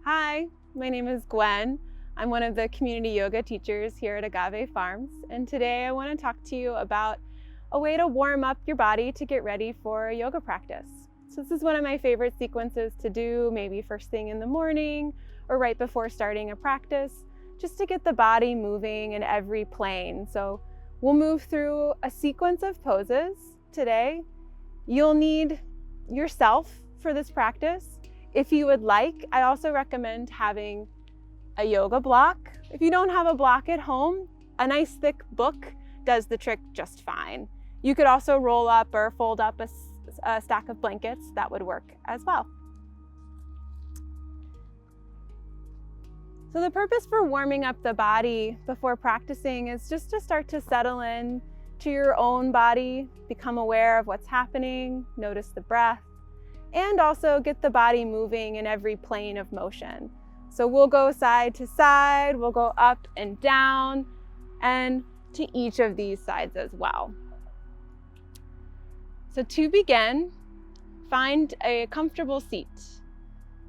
Hi, my name is Gwen. I'm one of the community yoga teachers here at Agave Farms, and today I want to talk to you about a way to warm up your body to get ready for a yoga practice. So this is one of my favorite sequences to do, maybe first thing in the morning or right before starting a practice, just to get the body moving in every plane. So we'll move through a sequence of poses today. You'll need yourself for this practice. If you would like, I also recommend having a yoga block. If you don't have a block at home, a nice thick book does the trick just fine. You could also roll up or fold up a stack of blankets. That would work as well. So the purpose for warming up the body before practicing is just to start to settle in to your own body, become aware of what's happening, notice the breath, and also get the body moving in every plane of motion. So we'll go side to side, we'll go up and down, and to each of these sides as well. So to begin, find a comfortable seat.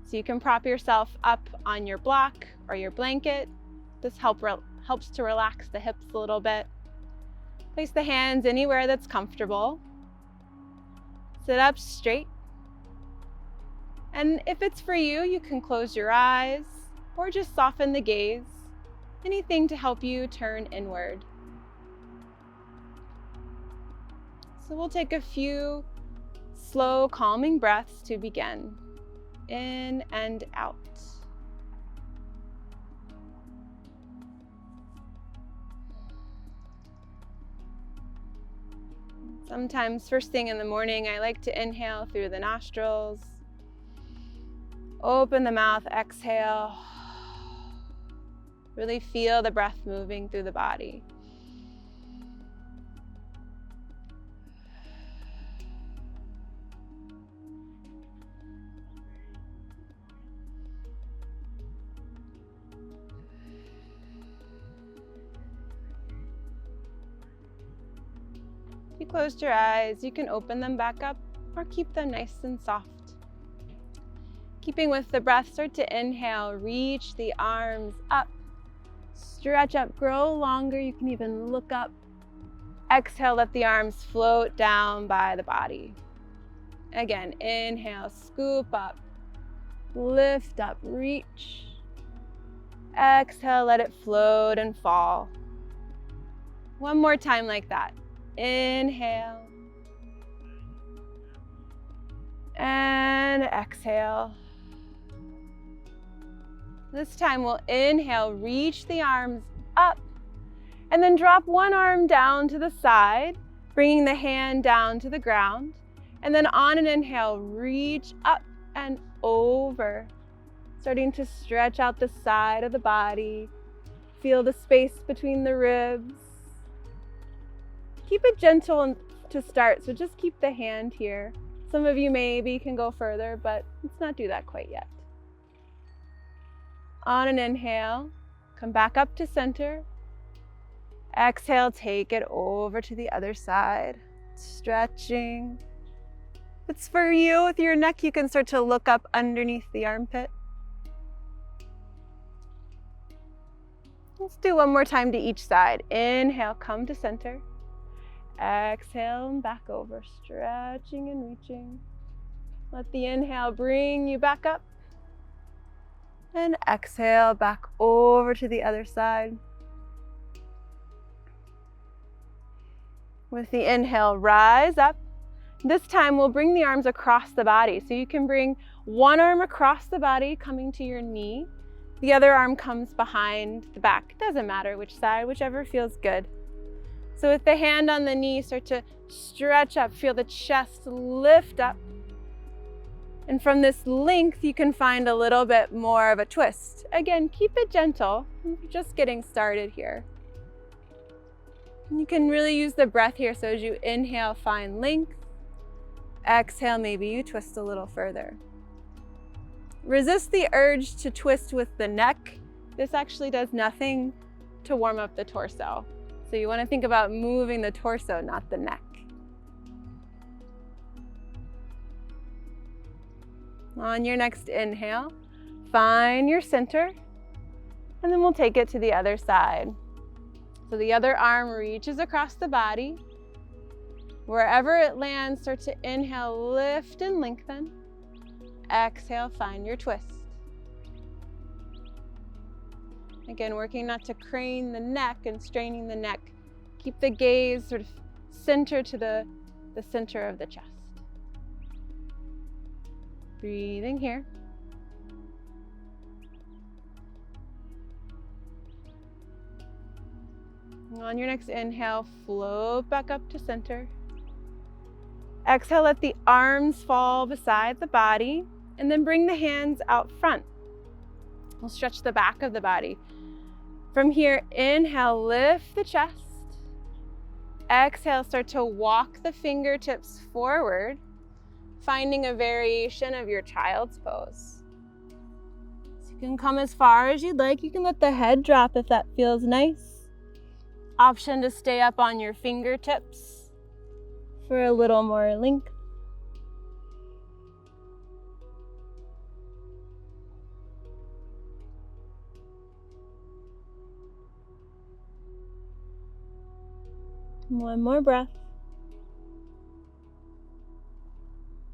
So you can prop yourself up on your block or your blanket. This helps to relax the hips a little bit. Place the hands anywhere that's comfortable. Sit up straight. And if it's for you, you can close your eyes or just soften the gaze. Anything to help you turn inward. So we'll take a few slow, calming breaths to begin. In and out. Sometimes first thing in the morning, I like to inhale through the nostrils. Open the mouth, exhale. Really feel the breath moving through the body. If you closed your eyes, you can open them back up or keep them nice and soft. Keeping with the breath, start to inhale, reach the arms up, stretch up, grow longer. You can even look up. Exhale, let the arms float down by the body. Again, inhale, scoop up, lift up, reach. Exhale, let it float and fall. One more time like that. Inhale. And exhale. This time we'll inhale, reach the arms up, and then drop one arm down to the side, bringing the hand down to the ground. And then on an inhale, reach up and over, starting to stretch out the side of the body. Feel the space between the ribs. Keep it gentle to start, so just keep the hand here. Some of you maybe can go further, but let's not do that quite yet. On an inhale, come back up to center. Exhale, take it over to the other side. Stretching. If it's for you with your neck, you can start to look up underneath the armpit. Let's do one more time to each side. Inhale, come to center. Exhale and back over, stretching and reaching. Let the inhale bring you back up. And exhale, back over to the other side. With the inhale, rise up. This time we'll bring the arms across the body. So you can bring one arm across the body, coming to your knee. The other arm comes behind the back. It doesn't matter which side, whichever feels good. So with the hand on the knee, start to stretch up. Feel the chest lift up. And from this length, you can find a little bit more of a twist. Again, keep it gentle. We're just getting started here. And you can really use the breath here. So as you inhale, find length. Exhale, maybe you twist a little further. Resist the urge to twist with the neck. This actually does nothing to warm up the torso. So you want to think about moving the torso, not the neck. On your next inhale, find your center, and then we'll take it to the other side. So the other arm reaches across the body. Wherever it lands, start to inhale, lift and lengthen. Exhale, find your twist. Again, working not to crane the neck and straining the neck. Keep the gaze sort of center to the center of the chest. Breathing here. On your next inhale, float back up to center. Exhale, let the arms fall beside the body, and then bring the hands out front. We'll stretch the back of the body. From here, inhale, lift the chest. Exhale, start to walk the fingertips forward, finding a variation of your child's pose. So you can come as far as you'd like. You can let the head drop if that feels nice. Option to stay up on your fingertips for a little more length. One more breath.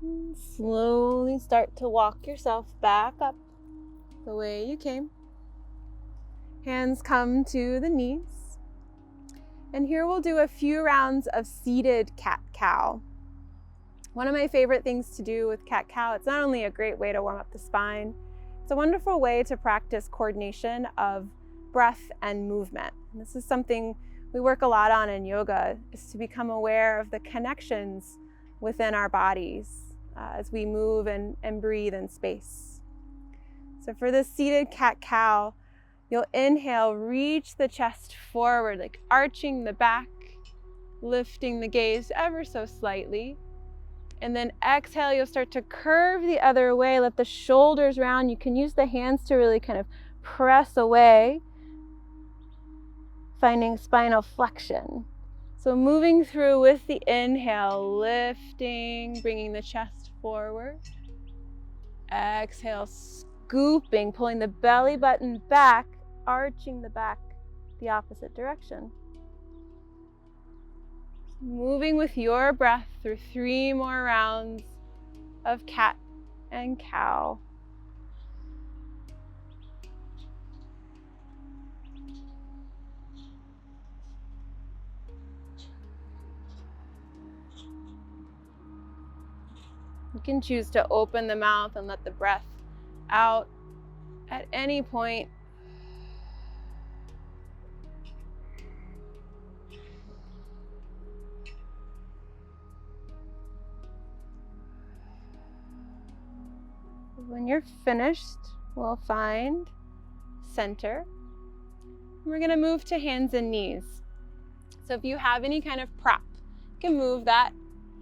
And slowly start to walk yourself back up the way you came. Hands come to the knees. And here we'll do a few rounds of seated cat-cow. One of my favorite things to do with cat-cow, it's not only a great way to warm up the spine, it's a wonderful way to practice coordination of breath and movement. And this is something we work a lot on in yoga, is to become aware of the connections within our bodies as we move and breathe in space. So for this seated cat-cow, you'll inhale, reach the chest forward, like arching the back, lifting the gaze ever so slightly. And then exhale, you'll start to curve the other way, let the shoulders round. You can use the hands to really kind of press away, finding spinal flexion. So moving through with the inhale, lifting, bringing the chest forward. Exhale, scooping, pulling the belly button back, arching the back the opposite direction. Moving with your breath through 3 more rounds of cat and cow. You can choose to open the mouth and let the breath out at any point. When you're finished, we'll find center. We're going to move to hands and knees. So if you have any kind of prop, you can move that,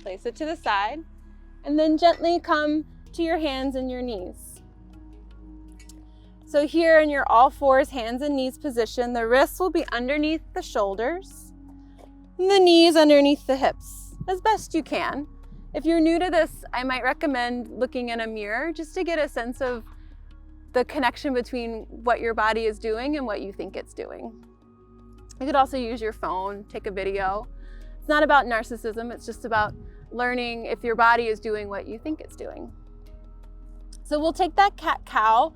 place it to the side, and then gently come to your hands and your knees. So here in your all fours, hands and knees position, the wrists will be underneath the shoulders, and the knees underneath the hips, as best you can. If you're new to this, I might recommend looking in a mirror just to get a sense of the connection between what your body is doing and what you think it's doing. You could also use your phone, take a video. It's not about narcissism, it's just about learning if your body is doing what you think it's doing. So we'll take that cat-cow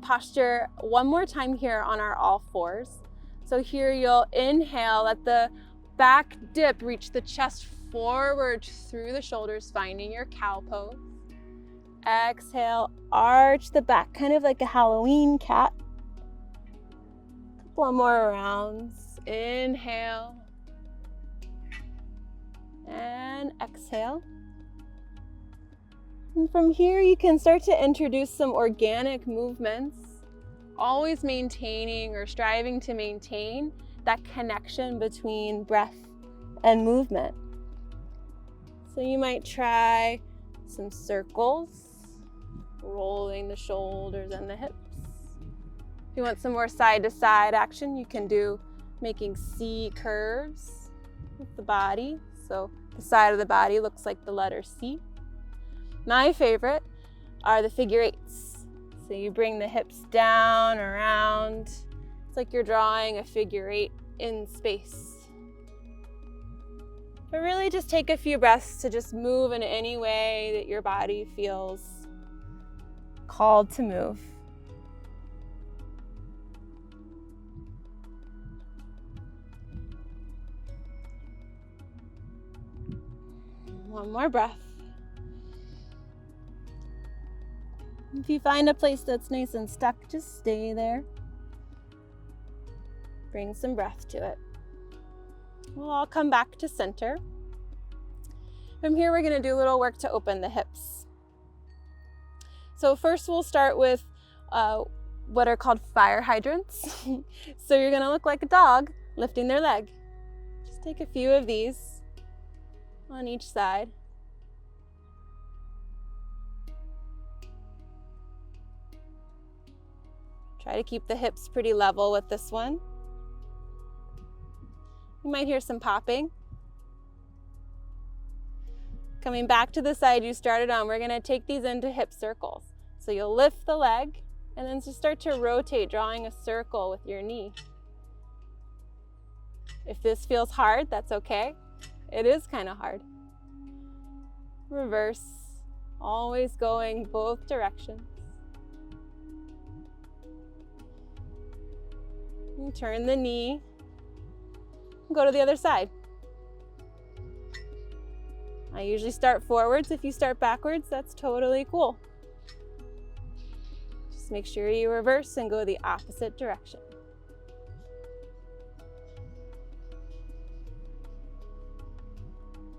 posture one more time here on our all fours. So here you'll inhale, let the back dip, reach the chest forward through the shoulders, finding your cow pose. Exhale, arch the back, kind of like a Halloween cat. Couple more rounds. Inhale. And exhale. And from here, you can start to introduce some organic movements, always maintaining or striving to maintain that connection between breath and movement. So you might try some circles, rolling the shoulders and the hips. If you want some more side-to-side action, you can do making C curves with the body. So the side of the body looks like the letter C. My favorite are the figure eights. So you bring the hips down, around. It's like you're drawing a figure 8 in space. But really just take a few breaths to just move in any way that your body feels called to move. One more breath. If you find a place that's nice and stuck, just stay there. Bring some breath to it. We'll all come back to center. From here, we're going to do a little work to open the hips. So first we'll start with what are called fire hydrants. So you're going to look like a dog lifting their leg. Just take a few of these on each side. Try to keep the hips pretty level with this one. You might hear some popping. Coming back to the side you started on, we're going to take these into hip circles. So you'll lift the leg and then just start to rotate, drawing a circle with your knee. If this feels hard, that's okay. It is kind of hard. Reverse, always going both directions. And turn the knee and go to the other side. I usually start forwards. If you start backwards, that's totally cool. Just make sure you reverse and go the opposite direction.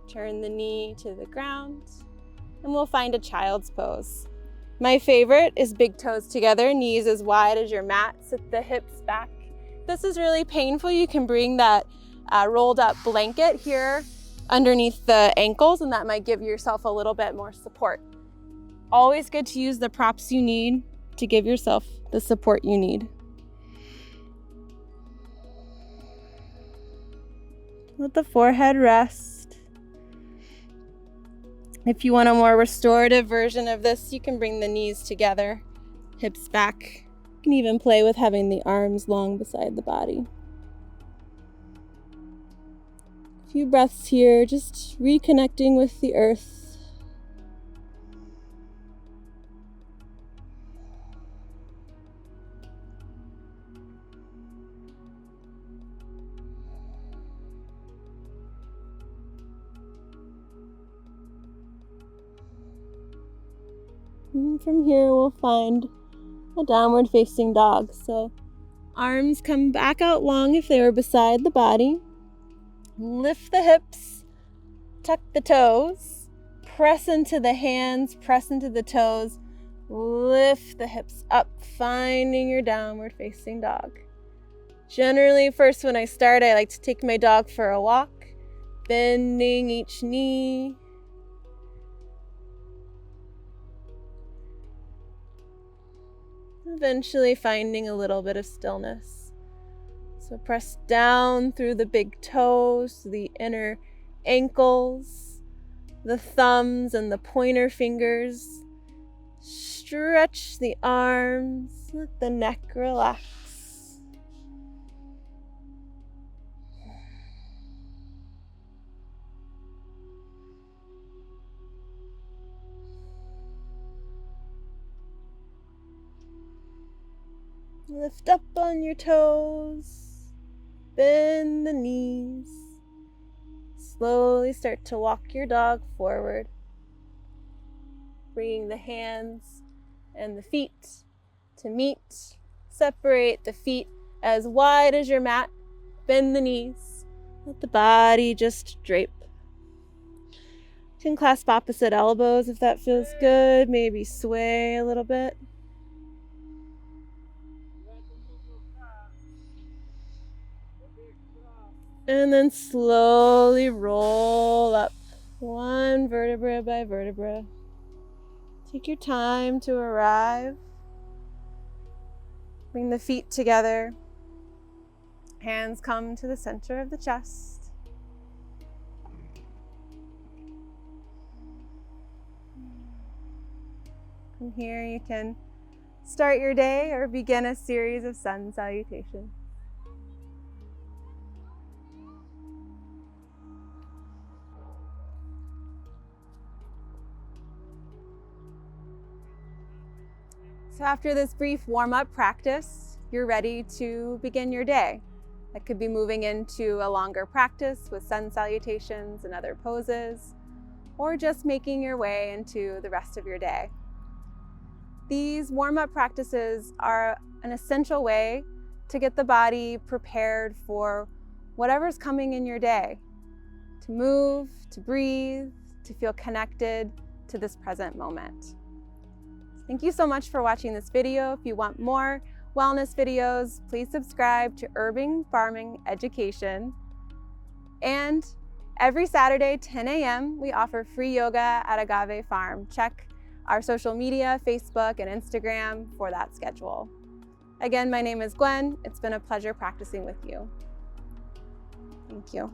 Turn the knee to the ground, and we'll find a child's pose. My favorite is big toes together, knees as wide as your mat, sit the hips back. If this is really painful, you can bring that rolled up blanket here underneath the ankles, and that might give yourself a little bit more support. Always good to use the props you need to give yourself the support you need. Let the forehead rest. If you want a more restorative version of this, you can bring the knees together, hips back. You can even play with having the arms long beside the body. A few breaths here, just reconnecting with the earth. And from here, we'll find a downward facing dog. So arms come back out long if they were beside the body. Lift the hips, tuck the toes, press into the hands, press into the toes, lift the hips up, finding your downward facing dog. Generally, first when I start, I like to take my dog for a walk, bending each knee. Eventually finding a little bit of stillness. So press down through the big toes, the inner ankles, the thumbs and the pointer fingers. Stretch the arms, let the neck relax. Lift up on your toes, bend the knees. Slowly start to walk your dog forward, bringing the hands and the feet to meet. Separate the feet as wide as your mat, bend the knees, let the body just drape. You can clasp opposite elbows if that feels good, maybe sway a little bit. And then slowly roll up, one vertebra by vertebra. Take your time to arrive. Bring the feet together. Hands come to the center of the chest. From here you can start your day or begin a series of sun salutations. So after this brief warm-up practice, you're ready to begin your day. That could be moving into a longer practice with sun salutations and other poses, or just making your way into the rest of your day. These warm-up practices are an essential way to get the body prepared for whatever's coming in your day, to move, to breathe, to feel connected to this present moment. Thank you so much for watching this video. If you want more wellness videos, please subscribe to Urban Farming Education. And every Saturday, 10 a.m., we offer free yoga at Agave Farm. Check our social media, Facebook and Instagram for that schedule. Again, my name is Gwen. It's been a pleasure practicing with you. Thank you.